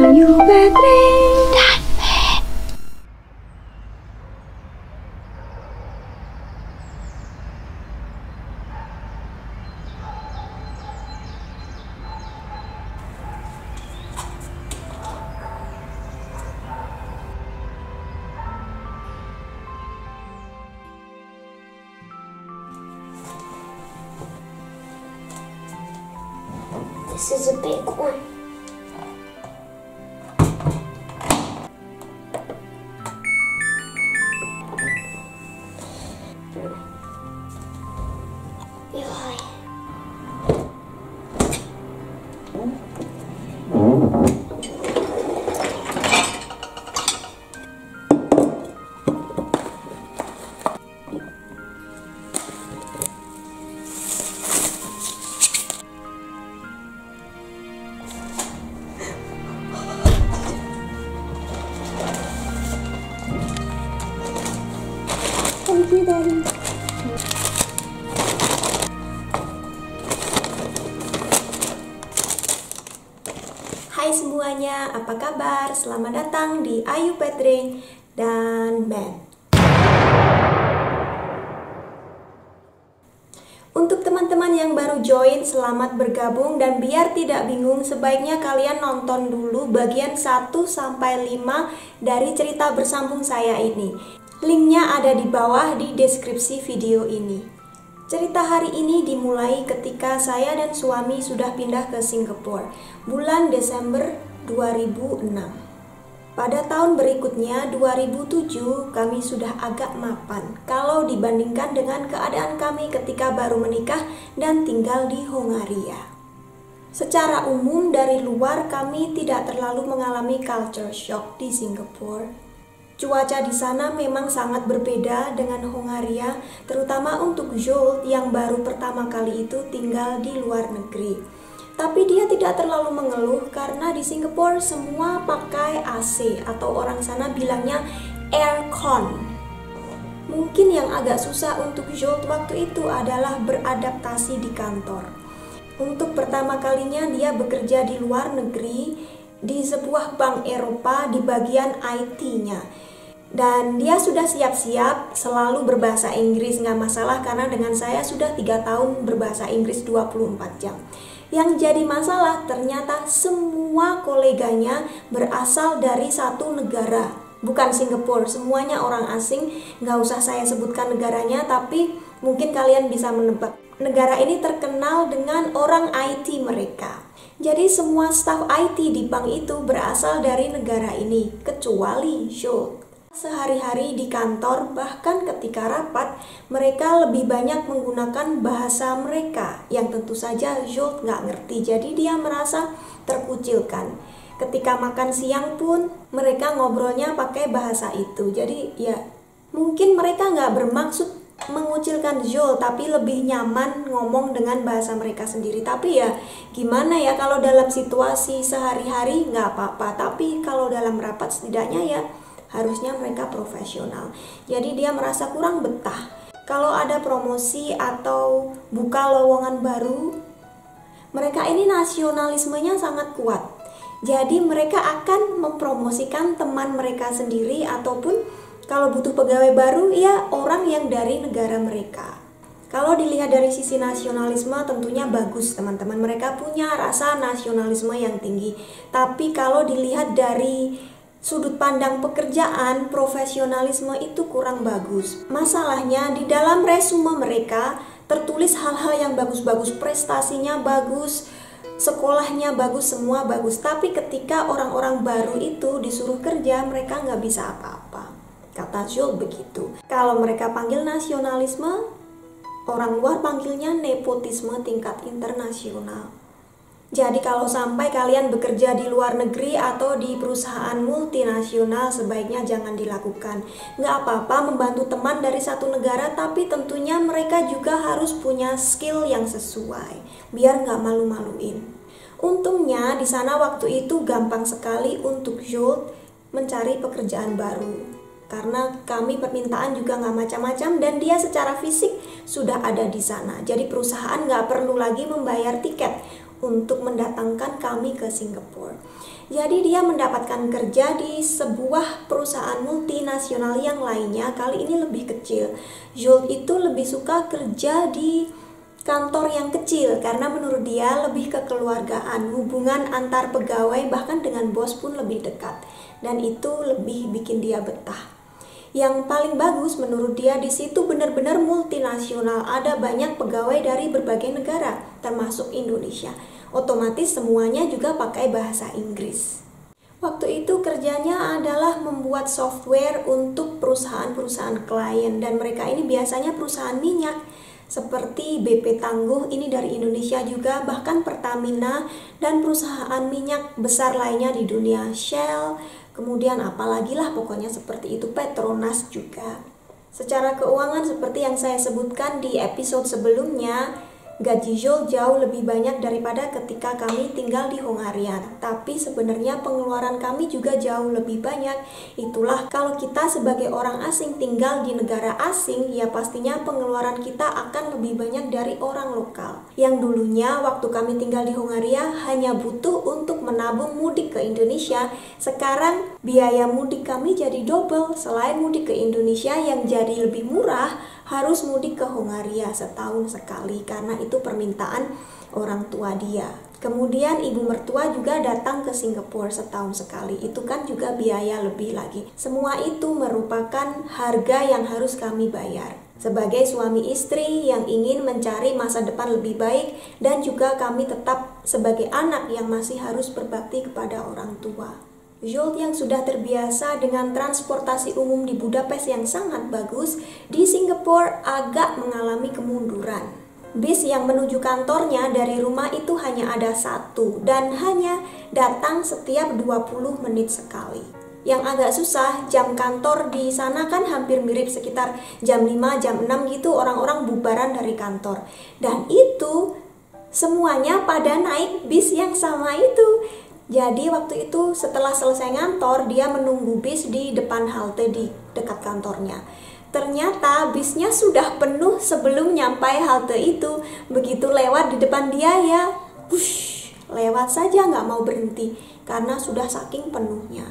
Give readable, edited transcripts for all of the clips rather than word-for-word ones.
Ayu Patrick dan Ben. This is a big one. Yoy. Thank you, Daddy. Hai semuanya, apa kabar? Selamat datang di Ayu Patrick dan Ben. Untuk teman-teman yang baru join, selamat bergabung, dan biar tidak bingung, sebaiknya kalian nonton dulu bagian 1-5 dari cerita bersambung saya ini. Linknya ada di bawah di deskripsi video ini. Cerita hari ini dimulai ketika saya dan suami sudah pindah ke Singapura, bulan Desember 2006. Pada tahun berikutnya, 2007, kami sudah agak mapan kalau dibandingkan dengan keadaan kami ketika baru menikah dan tinggal di Hongaria. Secara umum dari luar kami tidak terlalu mengalami culture shock di Singapura. Cuaca di sana memang sangat berbeda dengan Hongaria, terutama untuk Joel yang baru pertama kali itu tinggal di luar negeri. Tapi dia tidak terlalu mengeluh karena di Singapura semua pakai AC atau orang sana bilangnya aircon. Mungkin yang agak susah untuk Joel waktu itu adalah beradaptasi di kantor. Untuk pertama kalinya dia bekerja di luar negeri di sebuah bank Eropa di bagian IT-nya. Dan dia sudah siap-siap selalu berbahasa Inggris, nggak masalah karena dengan saya sudah 3 tahun berbahasa Inggris 24 jam. Yang jadi masalah ternyata semua koleganya berasal dari satu negara, bukan Singapura, semuanya orang asing. Nggak usah saya sebutkan negaranya, tapi mungkin kalian bisa menebak. Negara ini terkenal dengan orang IT mereka. Jadi semua staf IT di bank itu berasal dari negara ini, kecuali Joel. Sehari-hari di kantor, bahkan ketika rapat, mereka lebih banyak menggunakan bahasa mereka yang tentu saja Joel nggak ngerti, jadi dia merasa terkucilkan. Ketika makan siang pun mereka ngobrolnya pakai bahasa itu, jadi ya mungkin mereka nggak bermaksud mengucilkan Joel, tapi lebih nyaman ngomong dengan bahasa mereka sendiri. Tapi ya gimana ya, kalau dalam situasi sehari-hari nggak apa-apa, tapi kalau dalam rapat setidaknya ya harusnya mereka profesional. Jadi dia merasa kurang betah. Kalau ada promosi atau buka lowongan baru, mereka ini nasionalismenya sangat kuat. Jadi mereka akan mempromosikan teman mereka sendiri, ataupun kalau butuh pegawai baru ya orang yang dari negara mereka. Kalau dilihat dari sisi nasionalisme tentunya bagus teman-teman, mereka punya rasa nasionalisme yang tinggi. Tapi kalau dilihat dari sudut pandang pekerjaan, profesionalisme itu kurang bagus. Masalahnya di dalam resume mereka tertulis hal-hal yang bagus-bagus, prestasinya bagus, sekolahnya bagus, semua bagus. Tapi ketika orang-orang baru itu disuruh kerja, mereka nggak bisa apa-apa. Kata Joel begitu. Kalau mereka panggil nasionalisme, orang luar panggilnya nepotisme tingkat internasional. Jadi kalau sampai kalian bekerja di luar negeri atau di perusahaan multinasional, sebaiknya jangan dilakukan. Nggak apa-apa membantu teman dari satu negara, tapi tentunya mereka juga harus punya skill yang sesuai, biar nggak malu-maluin. Untungnya di sana waktu itu gampang sekali untuk Joel mencari pekerjaan baru. Karena kami permintaan juga nggak macam-macam dan dia secara fisik sudah ada di sana. Jadi perusahaan nggak perlu lagi membayar tiket untuk mendatangkan kami ke Singapura. Jadi dia mendapatkan kerja di sebuah perusahaan multinasional yang lainnya, kali ini lebih kecil. Jules itu lebih suka kerja di kantor yang kecil karena menurut dia lebih kekeluargaan, hubungan antar pegawai bahkan dengan bos pun lebih dekat, dan itu lebih bikin dia betah. Yang paling bagus menurut dia di situ benar-benar multinasional, ada banyak pegawai dari berbagai negara termasuk Indonesia. Otomatis semuanya juga pakai bahasa Inggris. Waktu itu kerjanya adalah membuat software untuk perusahaan-perusahaan klien, dan mereka ini biasanya perusahaan minyak seperti BP Tangguh, ini dari Indonesia juga, bahkan Pertamina dan perusahaan minyak besar lainnya di dunia, Shell, kemudian apalagi lah pokoknya seperti itu, Petronas juga. Secara keuangan seperti yang saya sebutkan di episode sebelumnya, gaji Jules jauh lebih banyak daripada ketika kami tinggal di Hongaria. Tapi sebenarnya pengeluaran kami juga jauh lebih banyak. Itulah kalau kita sebagai orang asing tinggal di negara asing, ya pastinya pengeluaran kita akan lebih banyak dari orang lokal. Yang dulunya waktu kami tinggal di Hongaria hanya butuh untuk menabung mudik ke Indonesia, sekarang biaya mudik kami jadi double. Selain mudik ke Indonesia yang jadi lebih murah, harus mudik ke Hongaria setahun sekali karena itu permintaan orang tua dia. Kemudian ibu mertua juga datang ke Singapura setahun sekali, itu kan juga biaya lebih lagi. Semua itu merupakan harga yang harus kami bayar sebagai suami istri yang ingin mencari masa depan lebih baik, dan juga kami tetap sebagai anak yang masih harus berbakti kepada orang tua. Jules yang sudah terbiasa dengan transportasi umum di Budapest yang sangat bagus, di Singapura agak mengalami kemunduran. Bis yang menuju kantornya dari rumah itu hanya ada satu dan hanya datang setiap 20 menit sekali. Yang agak susah, jam kantor di sana kan hampir mirip, sekitar jam 5, jam 6 gitu orang-orang bubaran dari kantor. Dan itu semuanya pada naik bis yang sama itu. Jadi waktu itu setelah selesai ngantor, dia menunggu bis di depan halte di dekat kantornya. Ternyata bisnya sudah penuh sebelum nyampe halte itu. Begitu lewat di depan dia ya, lewat saja nggak mau berhenti karena sudah saking penuhnya.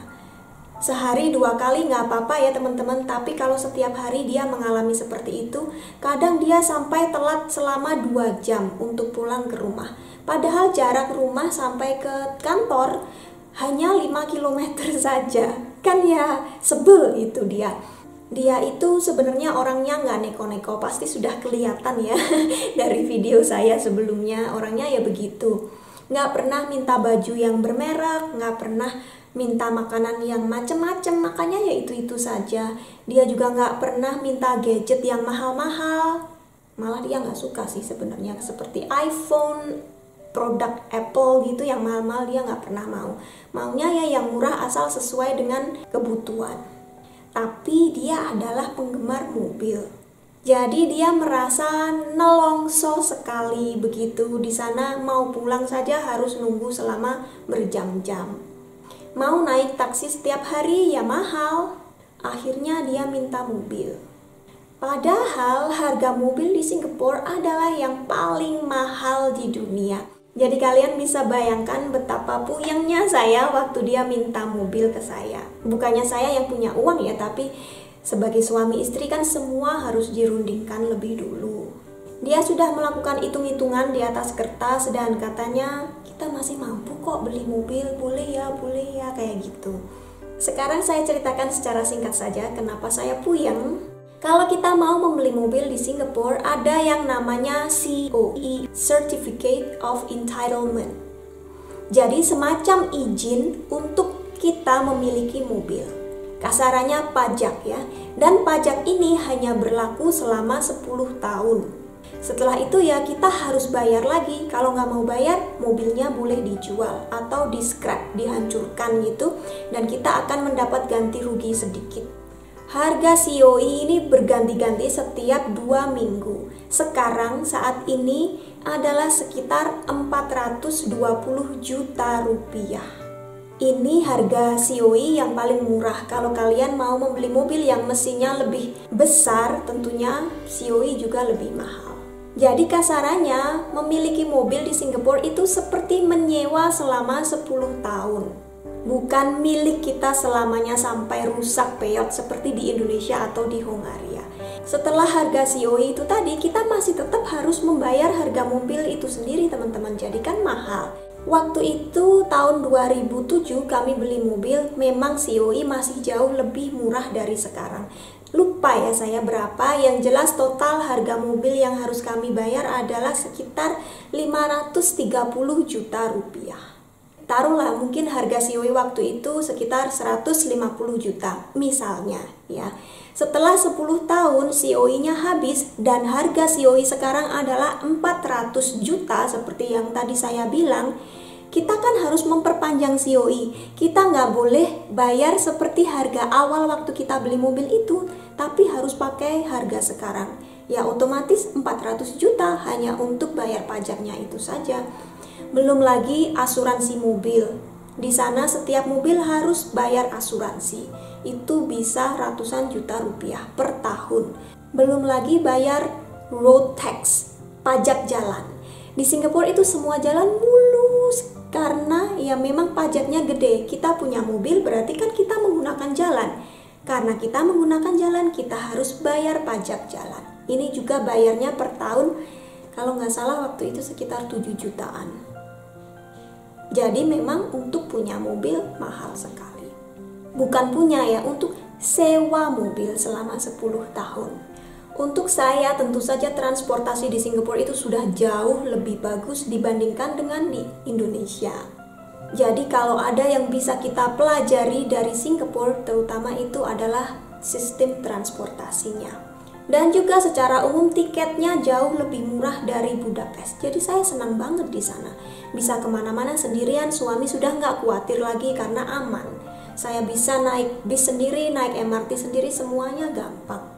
Sehari 2 kali nggak apa-apa ya teman-teman, tapi kalau setiap hari dia mengalami seperti itu, kadang dia sampai telat selama 2 jam untuk pulang ke rumah. Padahal jarak rumah sampai ke kantor hanya 5 km saja. Kan ya sebel itu dia. Dia itu sebenarnya orangnya nggak neko-neko, pasti sudah kelihatan ya dari video saya sebelumnya, orangnya ya begitu. Nggak pernah minta baju yang bermerek, nggak pernah minta makanan yang macem-macem, makanya ya itu-itu saja. Dia juga nggak pernah minta gadget yang mahal-mahal, malah dia nggak suka sih sebenarnya, seperti iPhone, produk Apple gitu yang mahal-mahal dia nggak pernah mau. Maunya ya yang murah asal sesuai dengan kebutuhan. Tapi dia adalah penggemar mobil. Jadi dia merasa nelongso sekali begitu di sana, mau pulang saja harus nunggu selama berjam-jam. Mau naik taksi setiap hari ya mahal. Akhirnya dia minta mobil. Padahal harga mobil di Singapura adalah yang paling mahal di dunia. Jadi kalian bisa bayangkan betapa puyengnya saya waktu dia minta mobil ke saya. Bukannya saya yang punya uang ya, tapi sebagai suami istri kan semua harus dirundingkan lebih dulu. Dia sudah melakukan hitung-hitungan di atas kertas dan katanya, kita masih mampu kok beli mobil, boleh ya, kayak gitu. Sekarang saya ceritakan secara singkat saja kenapa saya puyeng. Kalau kita mau membeli mobil di Singapura, ada yang namanya COE, Certificate of Entitlement. Jadi semacam izin untuk kita memiliki mobil. Kasarannya pajak ya. Dan pajak ini hanya berlaku selama 10 tahun. Setelah itu ya kita harus bayar lagi. Kalau nggak mau bayar, mobilnya boleh dijual atau di-scrap, dihancurkan gitu. Dan kita akan mendapat ganti rugi sedikit. Harga COE ini berganti-ganti setiap 2 minggu. Sekarang saat ini adalah sekitar 420 juta rupiah. Ini harga COE yang paling murah. Kalau kalian mau membeli mobil yang mesinnya lebih besar, tentunya COE juga lebih mahal. Jadi kasarannya memiliki mobil di Singapura itu seperti menyewa selama 10 tahun. Bukan milik kita selamanya sampai rusak peyot seperti di Indonesia atau di Hongaria. Setelah harga COI itu tadi, kita masih tetap harus membayar harga mobil itu sendiri teman-teman, jadi kan mahal. Waktu itu tahun 2007 kami beli mobil, memang COI masih jauh lebih murah dari sekarang. Lupa ya saya berapa, yang jelas total harga mobil yang harus kami bayar adalah sekitar 530 juta rupiah. Taruhlah mungkin harga COI waktu itu sekitar 150 juta misalnya ya. Setelah 10 tahun COI-nya habis dan harga COI sekarang adalah 400 juta seperti yang tadi saya bilang, kita kan harus memperpanjang COI. Kita nggak boleh bayar seperti harga awal waktu kita beli mobil itu, tapi harus pakai harga sekarang. Ya otomatis 400 juta hanya untuk bayar pajaknya itu saja. Belum lagi asuransi mobil. Di sana setiap mobil harus bayar asuransi. Itu bisa ratusan juta rupiah per tahun. Belum lagi bayar road tax, pajak jalan. Di Singapura itu semua jalan mulus karena ya memang pajaknya gede. Kita punya mobil berarti kan kita menggunakan jalan. Karena kita menggunakan jalan, kita harus bayar pajak jalan. Ini juga bayarnya per tahun, kalau nggak salah waktu itu sekitar 7 jutaan. Jadi memang untuk punya mobil mahal sekali. Bukan punya ya, untuk sewa mobil selama 10 tahun. Untuk saya tentu saja transportasi di Singapura itu sudah jauh lebih bagus dibandingkan dengan di Indonesia. Jadi kalau ada yang bisa kita pelajari dari Singapura terutama itu adalah sistem transportasinya. Dan juga secara umum tiketnya jauh lebih murah dari Budapest. Jadi saya senang banget di sana. Bisa kemana-mana sendirian, suami sudah nggak khawatir lagi karena aman. Saya bisa naik bis sendiri, naik MRT sendiri, semuanya gampang.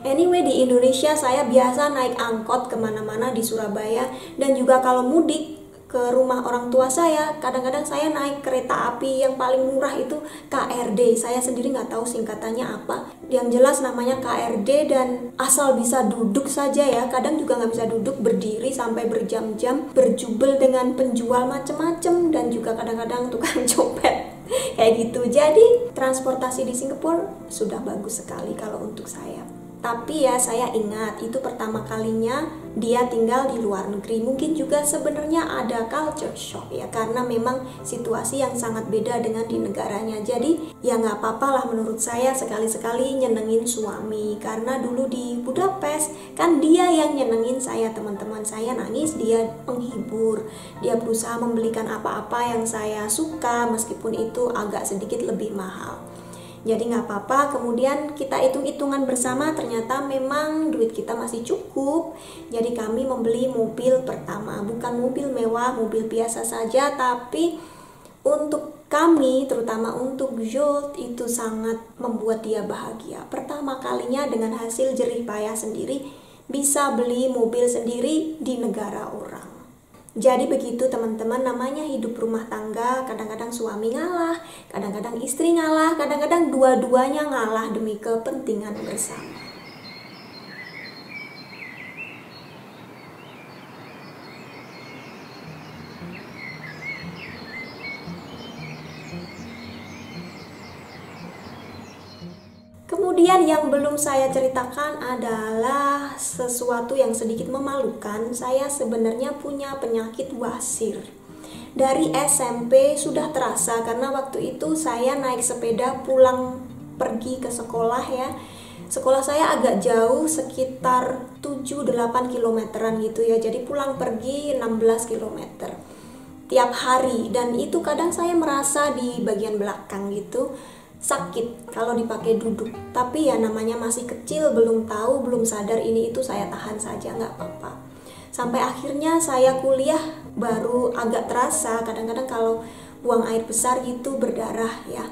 Anyway, di Indonesia saya biasa naik angkot kemana-mana di Surabaya. Dan juga kalau mudik ke rumah orang tua saya, kadang-kadang saya naik kereta api yang paling murah itu KRD. Saya sendiri nggak tahu singkatannya apa. Yang jelas namanya KRD dan asal bisa duduk saja ya. Kadang juga nggak bisa duduk, berdiri sampai berjam-jam, berjubel dengan penjual macem-macem dan juga kadang-kadang tukang copet. Kayak gitu. Jadi transportasi di Singapura sudah bagus sekali kalau untuk saya. Tapi ya saya ingat itu pertama kalinya dia tinggal di luar negeri. Mungkin juga sebenarnya ada culture shock ya, karena memang situasi yang sangat beda dengan di negaranya. Jadi ya nggak apa-apa lah menurut saya sekali-sekali nyenengin suami. Karena dulu di Budapest kan dia yang nyenengin saya, teman-teman saya nangis dia menghibur. Dia berusaha membelikan apa-apa yang saya suka meskipun itu agak sedikit lebih mahal. Jadi nggak apa-apa, kemudian kita hitung-hitungan bersama, ternyata memang duit kita masih cukup. Jadi kami membeli mobil pertama, bukan mobil mewah, mobil biasa saja, tapi untuk kami, terutama untuk Zsolt, itu sangat membuat dia bahagia. Pertama kalinya dengan hasil jerih payah sendiri, bisa beli mobil sendiri di negara orang. Jadi begitu teman-teman, namanya hidup rumah tangga, kadang-kadang suami ngalah, kadang-kadang istri ngalah, kadang-kadang dua-duanya ngalah demi kepentingan bersama. Kemudian yang belum saya ceritakan adalah sesuatu yang sedikit memalukan. Saya sebenarnya punya penyakit wasir. Dari SMP sudah terasa karena waktu itu saya naik sepeda pulang pergi ke sekolah ya. Sekolah saya agak jauh, sekitar 7-8 kilometeran gitu ya. Jadi pulang pergi 16 kilometer tiap hari, dan itu kadang saya merasa di bagian belakang gitu sakit kalau dipakai duduk. Tapi ya namanya masih kecil, belum tahu, belum sadar ini itu, saya tahan saja, nggak apa-apa. Sampai akhirnya saya kuliah baru agak terasa, kadang-kadang kalau buang air besar gitu berdarah ya.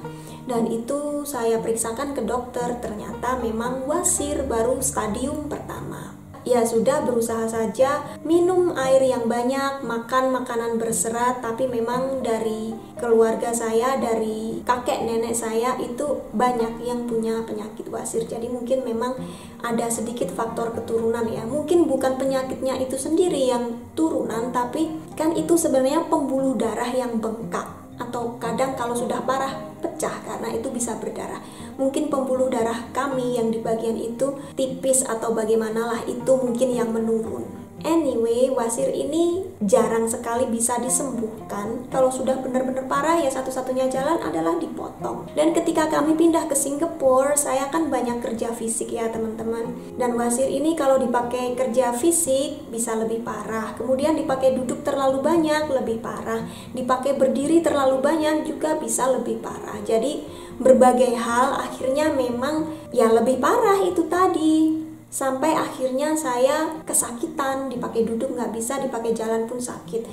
Dan itu saya periksakan ke dokter, ternyata memang wasir, baru stadium pertama. Ya sudah, berusaha saja minum air yang banyak, makan makanan berserat, tapi memang dari keluarga saya, dari kakek nenek saya itu banyak yang punya penyakit wasir. Jadi mungkin memang ada sedikit faktor keturunan ya. Mungkin bukan penyakitnya itu sendiri yang turunan, tapi kan itu sebenarnya pembuluh darah yang bengkak, atau kadang kalau sudah parah pecah karena itu bisa berdarah. Mungkin pembuluh darah kami yang di bagian itu tipis atau bagaimanalah, itu mungkin yang menurun. Anyway, wasir ini jarang sekali bisa disembuhkan. Kalau sudah benar-benar parah ya satu-satunya jalan adalah dipotong. Dan ketika kami pindah ke Singapura, saya kan banyak kerja fisik ya teman-teman. Dan wasir ini kalau dipakai kerja fisik bisa lebih parah. Kemudian dipakai duduk terlalu banyak lebih parah. Dipakai berdiri terlalu banyak juga bisa lebih parah. Jadi berbagai hal akhirnya memang ya lebih parah itu tadi. Sampai akhirnya saya kesakitan, dipakai duduk nggak bisa, dipakai jalan pun sakit.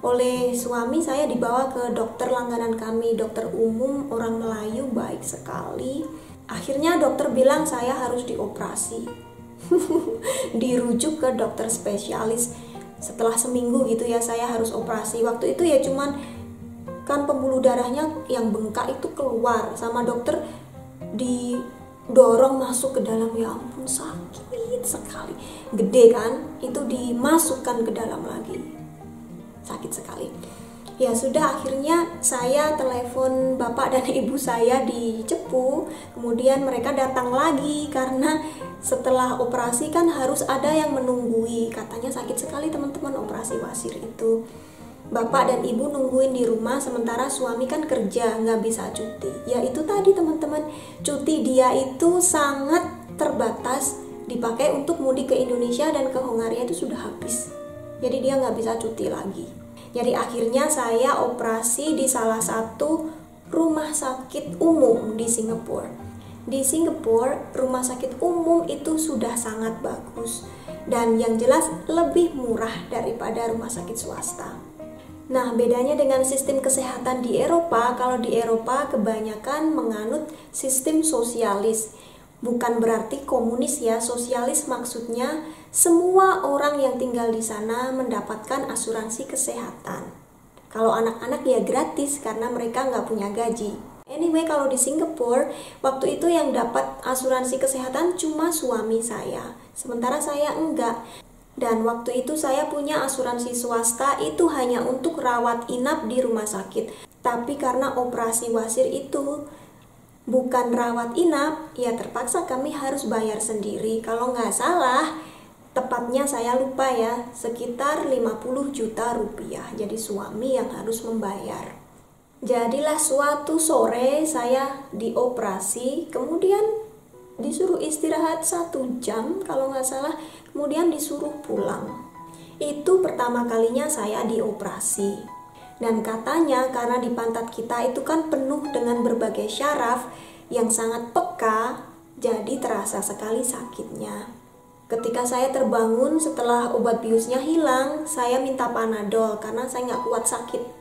Oleh suami saya dibawa ke dokter langganan kami, dokter umum, orang Melayu, baik sekali. Akhirnya dokter bilang saya harus dioperasi. Dirujuk ke dokter spesialis. Setelah seminggu gitu ya saya harus operasi. Waktu itu ya cuman kan pembuluh darahnya yang bengkak itu keluar, sama dokter didorong masuk ke dalam, ya ampun sakit sekali, gede kan, itu dimasukkan ke dalam lagi, sakit sekali. Ya sudah, akhirnya saya telepon bapak dan ibu saya di Cepu. Kemudian mereka datang lagi karena setelah operasi kan harus ada yang menunggui. Katanya sakit sekali teman-teman operasi wasir itu. Bapak dan ibu nungguin di rumah, sementara suami kan kerja, nggak bisa cuti. Ya itu tadi teman-teman, cuti dia itu sangat terbatas, dipakai untuk mudik ke Indonesia dan ke Hongaria itu sudah habis. Jadi dia nggak bisa cuti lagi. Jadi akhirnya saya operasi di salah satu rumah sakit umum di Singapura. Di Singapura, rumah sakit umum itu sudah sangat bagus. Dan yang jelas lebih murah daripada rumah sakit swasta. Nah, bedanya dengan sistem kesehatan di Eropa, kalau di Eropa kebanyakan menganut sistem sosialis. Bukan berarti komunis ya, sosialis maksudnya semua orang yang tinggal di sana mendapatkan asuransi kesehatan. Kalau anak-anak ya gratis karena mereka nggak punya gaji. Anyway, kalau di Singapura, waktu itu yang dapat asuransi kesehatan cuma suami saya, sementara saya enggak. Dan waktu itu saya punya asuransi swasta itu hanya untuk rawat inap di rumah sakit. Tapi karena operasi wasir itu bukan rawat inap, ya terpaksa kami harus bayar sendiri. Kalau nggak salah, tepatnya saya lupa ya, sekitar 50 juta rupiah. Jadi suami yang harus membayar. Jadilah suatu sore saya dioperasi, kemudian disuruh istirahat 1 jam kalau nggak salah, kemudian disuruh pulang. Itu pertama kalinya saya dioperasi. Dan katanya karena di pantat kita itu kan penuh dengan berbagai syaraf yang sangat peka, jadi terasa sekali sakitnya. Ketika saya terbangun setelah obat biusnya hilang, saya minta Panadol karena saya nggak kuat sakit.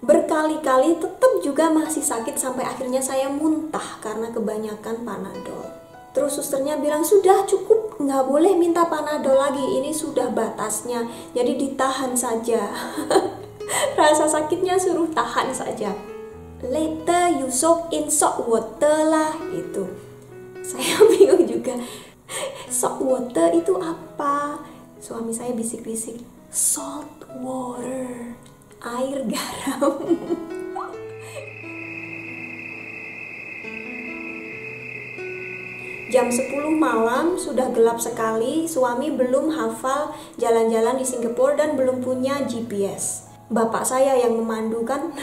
Berkali-kali tetap juga masih sakit sampai akhirnya saya muntah karena kebanyakan Panadol. Terus susternya bilang sudah cukup, nggak boleh minta Panadol lagi, ini sudah batasnya, jadi ditahan saja. Rasa sakitnya suruh tahan saja. Later you soak in salt water lah gitu. Saya bingung juga. Salt water itu apa? Suami saya bisik-bisik, salt water, air garam. Jam 10 malam, sudah gelap sekali. Suami belum hafal jalan-jalan di Singapura dan belum punya GPS. Bapak saya yang memandu kan.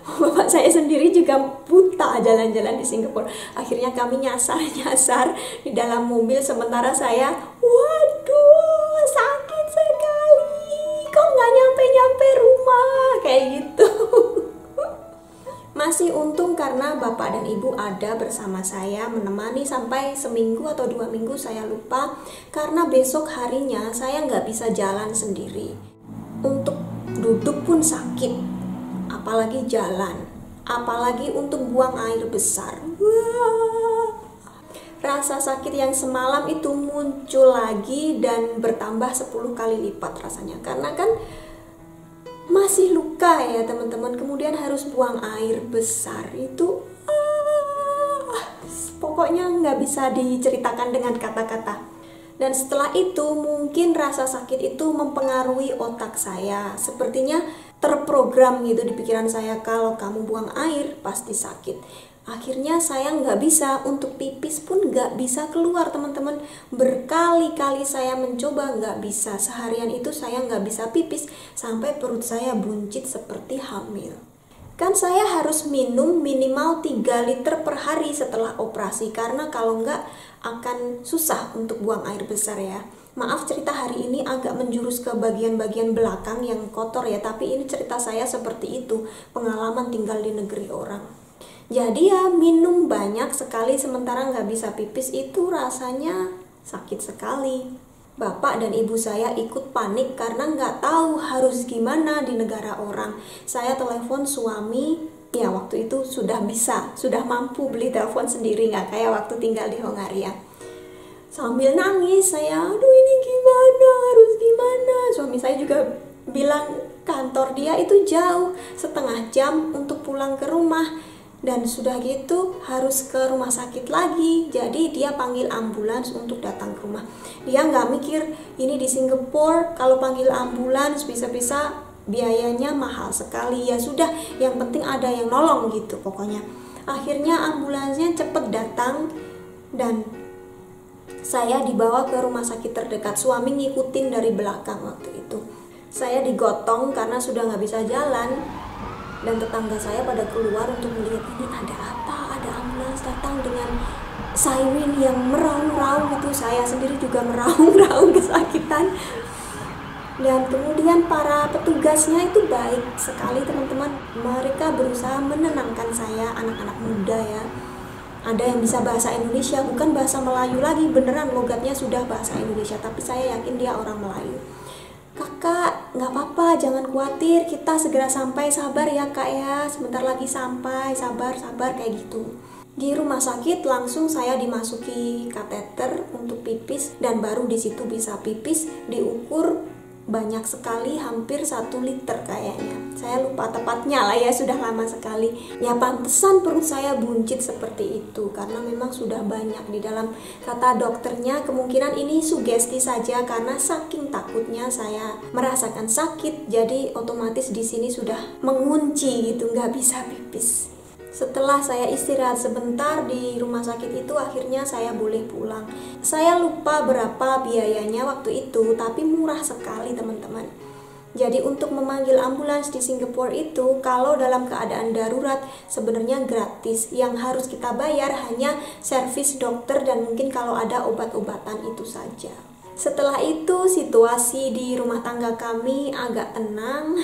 Bapak saya sendiri juga buta jalan-jalan di Singapura. Akhirnya kami nyasar-nyasar di dalam mobil, sementara saya, waduh sakit sekali, kok nggak nyampe-nyampe rumah, kayak gitu. Masih untung karena bapak dan ibu ada bersama saya menemani sampai seminggu atau 2 minggu, saya lupa. Karena besok harinya saya nggak bisa jalan sendiri. Untuk duduk pun sakit, apalagi jalan, apalagi untuk buang air besar. Wah. Rasa sakit yang semalam itu muncul lagi dan bertambah 10 kali lipat rasanya. Karena kan masih luka ya teman-teman, kemudian harus buang air besar itu pokoknya nggak bisa diceritakan dengan kata-kata. Dan setelah itu mungkin rasa sakit itu mempengaruhi otak saya, sepertinya terprogram gitu di pikiran saya, kalau kamu buang air pasti sakit. Akhirnya saya nggak bisa, untuk pipis pun nggak bisa keluar teman-teman. Berkali-kali saya mencoba nggak bisa, seharian itu saya nggak bisa pipis, sampai perut saya buncit seperti hamil. Kan saya harus minum minimal 3 liter per hari setelah operasi, karena kalau nggak akan susah untuk buang air besar ya. Maaf cerita hari ini agak menjurus ke bagian-bagian belakang yang kotor ya, tapi ini cerita saya seperti itu, pengalaman tinggal di negeri orang. Jadi ya minum banyak sekali sementara nggak bisa pipis itu rasanya sakit sekali. Bapak dan ibu saya ikut panik karena nggak tahu harus gimana di negara orang. Saya telepon suami, ya waktu itu sudah mampu beli telepon sendiri, nggak kayak waktu tinggal di Hongaria. Sambil nangis saya, aduh ini gimana, harus gimana. Suami saya juga bilang kantor dia itu jauh, setengah jam untuk pulang ke rumah. Dan sudah gitu harus ke rumah sakit lagi, jadi dia panggil ambulans untuk datang ke rumah. Dia nggak mikir ini di Singapura, kalau panggil ambulans bisa-bisa biayanya mahal sekali. Ya sudah, yang penting ada yang nolong gitu pokoknya. Akhirnya ambulansnya cepet datang dan saya dibawa ke rumah sakit terdekat. Suami ngikutin dari belakang waktu itu. Saya digotong karena sudah nggak bisa jalan. Dan tetangga saya pada keluar untuk melihat ini ada apa, ada ambulans datang dengan siren yang meraung-raung gitu. Saya sendiri juga meraung-raung kesakitan. Dan kemudian para petugasnya itu baik sekali teman-teman. Mereka berusaha menenangkan saya, anak-anak muda ya. Ada yang bisa bahasa Indonesia, bukan bahasa Melayu lagi, beneran logatnya sudah bahasa Indonesia, tapi saya yakin dia orang Melayu. Kakak, nggak apa-apa, jangan khawatir, kita segera sampai, sabar ya kak ya, sebentar lagi sampai, sabar kayak gitu. Di rumah sakit langsung saya dimasuki kateter untuk pipis dan baru di situ bisa pipis, diukur banyak sekali, hampir 1 liter kayaknya. Saya lupa tepatnya lah ya, sudah lama sekali. Ya pantesan perut saya buncit seperti itu, karena memang sudah banyak di dalam. Kata dokternya kemungkinan ini sugesti saja, karena saking takutnya saya merasakan sakit, jadi otomatis di sini sudah mengunci gitu, nggak bisa pipis. Setelah saya istirahat sebentar di rumah sakit itu, akhirnya saya boleh pulang. Saya lupa berapa biayanya waktu itu, tapi murah sekali teman-teman. Jadi untuk memanggil ambulans di Singapura itu, kalau dalam keadaan darurat sebenarnya gratis. Yang harus kita bayar hanya servis dokter dan mungkin kalau ada obat-obatan itu saja. Setelah itu situasi di rumah tangga kami agak tenang.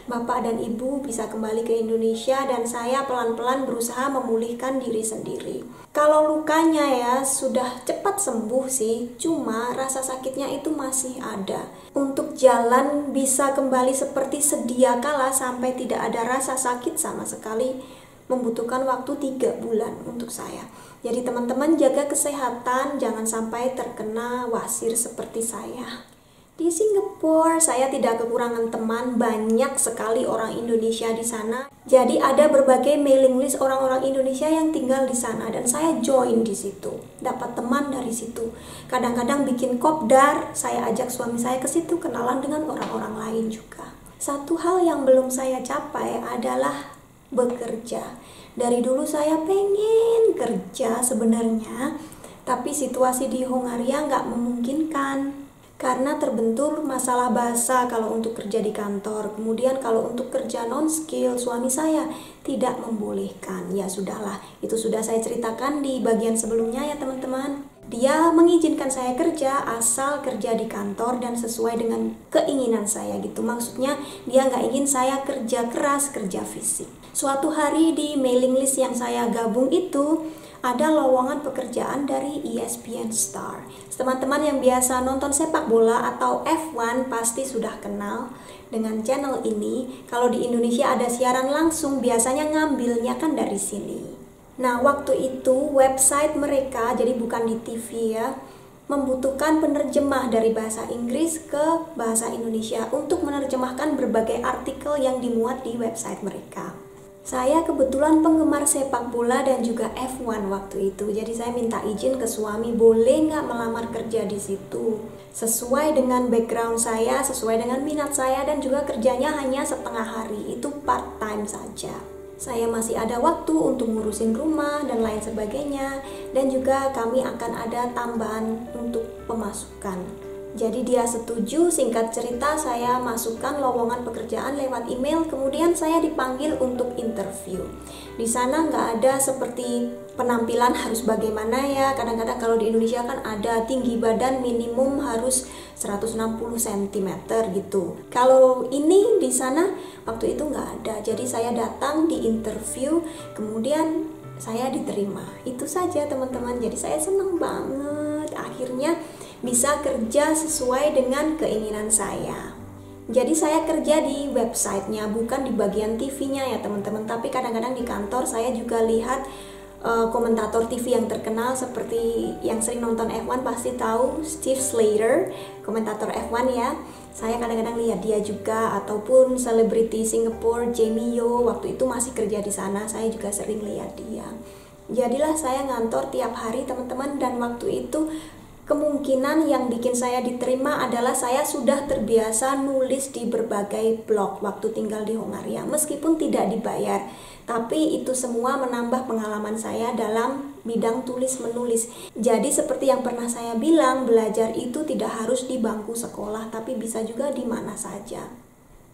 Bapak dan ibu bisa kembali ke Indonesia dan saya pelan-pelan berusaha memulihkan diri sendiri. Kalau lukanya ya sudah cepat sembuh sih, cuma rasa sakitnya itu masih ada. Untuk jalan bisa kembali seperti sedia kala sampai tidak ada rasa sakit sama sekali membutuhkan waktu 3 bulan untuk saya. Jadi teman-teman jaga kesehatan, jangan sampai terkena wasir seperti saya. Di Singapura saya tidak kekurangan teman, banyak sekali orang Indonesia di sana. Jadi ada berbagai mailing list orang-orang Indonesia yang tinggal di sana dan saya join di situ. Dapat teman dari situ. Kadang-kadang bikin kopdar, saya ajak suami saya ke situ kenalan dengan orang-orang lain juga. Satu hal yang belum saya capai adalah bekerja. Dari dulu saya pengen kerja sebenarnya, tapi situasi di Hongaria nggak memungkinkan karena terbentur masalah bahasa kalau untuk kerja di kantor. Kemudian kalau untuk kerja non-skill, suami saya tidak membolehkan. Ya sudahlah, itu sudah saya ceritakan di bagian sebelumnya ya teman-teman. Dia mengizinkan saya kerja asal kerja di kantor dan sesuai dengan keinginan saya gitu. Maksudnya dia nggak ingin saya kerja keras, kerja fisik. Suatu hari di mailing list yang saya gabung itu ada lowongan pekerjaan dari ESPN Star. Teman-teman yang biasa nonton sepak bola atau F1 pasti sudah kenal dengan channel ini. Kalau di Indonesia ada siaran langsung, biasanya ngambilnya kan dari sini. Nah, waktu itu website mereka, jadi bukan di TV ya, membutuhkan penerjemah dari bahasa Inggris ke bahasa Indonesia untuk menerjemahkan berbagai artikel yang dimuat di website mereka. Saya kebetulan penggemar sepak bola dan juga F1 waktu itu, jadi saya minta izin ke suami, boleh nggak melamar kerja di situ. Sesuai dengan background saya, sesuai dengan minat saya, dan juga kerjanya hanya setengah hari, itu part time saja. Saya masih ada waktu untuk ngurusin rumah dan lain sebagainya, dan juga kami akan ada tambahan untuk pemasukan. Jadi dia setuju, singkat cerita saya masukkan lowongan pekerjaan lewat email, kemudian saya dipanggil untuk interview. Di sana nggak ada seperti penampilan harus bagaimana ya, kadang-kadang kalau di Indonesia kan ada tinggi badan minimum harus 160 cm gitu. Kalau ini di sana waktu itu nggak ada, jadi saya datang di interview, kemudian saya diterima. Itu saja teman-teman, jadi saya senang banget akhirnya bisa kerja sesuai dengan keinginan saya. Jadi saya kerja di websitenya, bukan di bagian TV-nya ya teman-teman, tapi kadang-kadang di kantor saya juga lihat komentator TV yang terkenal, seperti yang sering nonton F1 pasti tahu Steve Slater, komentator F1 ya. Saya kadang-kadang lihat dia juga, ataupun selebriti Singapore Jamie Yeoh, waktu itu masih kerja di sana, saya juga sering lihat dia. Jadilah saya ngantor tiap hari teman-teman, dan waktu itu kemungkinan yang bikin saya diterima adalah saya sudah terbiasa nulis di berbagai blog waktu tinggal di Hongaria, meskipun tidak dibayar. Tapi itu semua menambah pengalaman saya dalam bidang tulis-menulis. Jadi seperti yang pernah saya bilang, belajar itu tidak harus di bangku sekolah, tapi bisa juga di mana saja.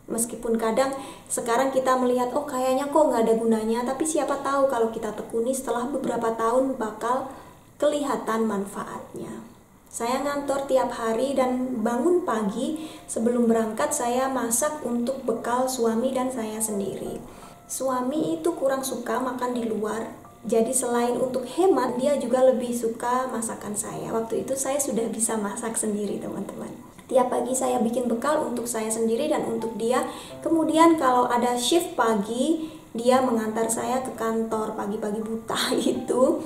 Meskipun kadang sekarang kita melihat, oh kayaknya kok nggak ada gunanya, tapi siapa tahu kalau kita tekuni setelah beberapa tahun bakal kelihatan manfaatnya. Saya ngantor tiap hari dan bangun pagi, sebelum berangkat saya masak untuk bekal suami dan saya sendiri. Suami itu kurang suka makan di luar, jadi selain untuk hemat, dia juga lebih suka masakan saya. Waktu itu saya sudah bisa masak sendiri teman-teman. Tiap pagi saya bikin bekal untuk saya sendiri dan untuk dia. Kemudian kalau ada shift pagi, dia mengantar saya ke kantor pagi-pagi buta gitu.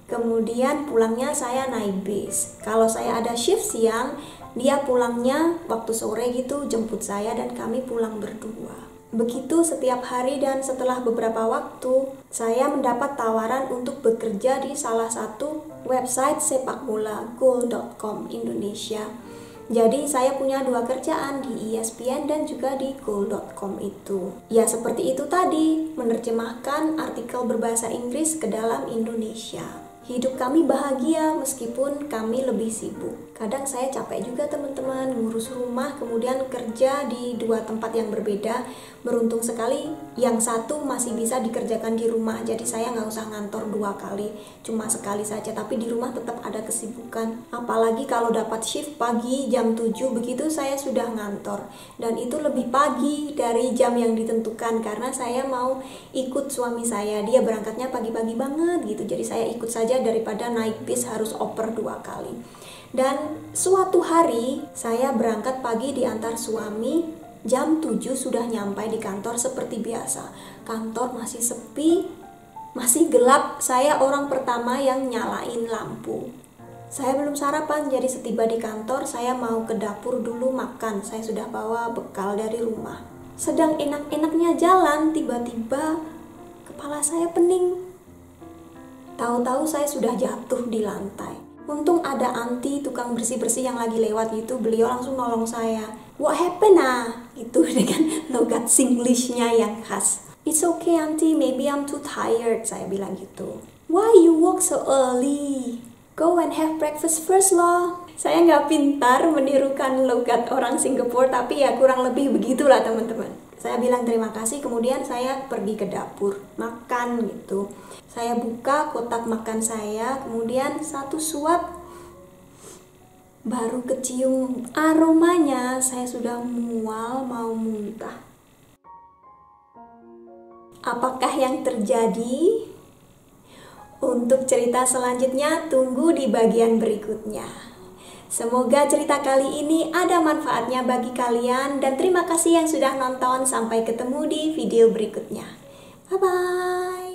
Kemudian pulangnya saya naik bis. Kalau saya ada shift siang, dia pulangnya waktu sore gitu, jemput saya dan kami pulang berdua. Begitu setiap hari, dan setelah beberapa waktu saya mendapat tawaran untuk bekerja di salah satu website sepak bola, Goal.com Indonesia. Jadi saya punya dua kerjaan di ESPN dan juga di Goal.com itu. Ya seperti itu tadi, menerjemahkan artikel berbahasa Inggris ke dalam Indonesia. Hidup kami bahagia meskipun kami lebih sibuk. Kadang saya capek juga teman-teman, ngurus rumah, kemudian kerja di dua tempat yang berbeda. Beruntung sekali yang satu masih bisa dikerjakan di rumah, jadi saya nggak usah ngantor dua kali, cuma sekali saja. Tapi di rumah tetap ada kesibukan. Apalagi kalau dapat shift pagi jam 7, begitu saya sudah ngantor. Dan itu lebih pagi dari jam yang ditentukan karena saya mau ikut suami saya. Dia berangkatnya pagi-pagi banget gitu, jadi saya ikut saja daripada naik bis harus oper dua kali. Dan suatu hari saya berangkat pagi diantar suami, jam 7 sudah nyampai di kantor seperti biasa. Kantor masih sepi, masih gelap. Saya orang pertama yang nyalain lampu. Saya belum sarapan, jadi setiba di kantor saya mau ke dapur dulu makan. Saya sudah bawa bekal dari rumah. Sedang enak-enaknya jalan, tiba-tiba kepala saya pening. Tahu-tahu saya sudah jatuh di lantai. Untung ada anti tukang bersih-bersih yang lagi lewat gitu, beliau langsung nolong saya. What happened gitu dengan logat Singlishnya yang khas. It's okay auntie, maybe I'm too tired, saya bilang gitu. Why you walk so early? Go and have breakfast first loh. Saya nggak pintar menirukan logat orang Singapura, tapi ya kurang lebih begitulah teman-teman. Saya bilang terima kasih, kemudian saya pergi ke dapur makan gitu. Saya buka kotak makan saya, kemudian satu suap, baru kecium aromanya saya sudah mual mau muntah. Apakah yang terjadi? Untuk cerita selanjutnya tunggu di bagian berikutnya. Semoga cerita kali ini ada manfaatnya bagi kalian, dan terima kasih yang sudah nonton. Sampai ketemu di video berikutnya. Bye-bye.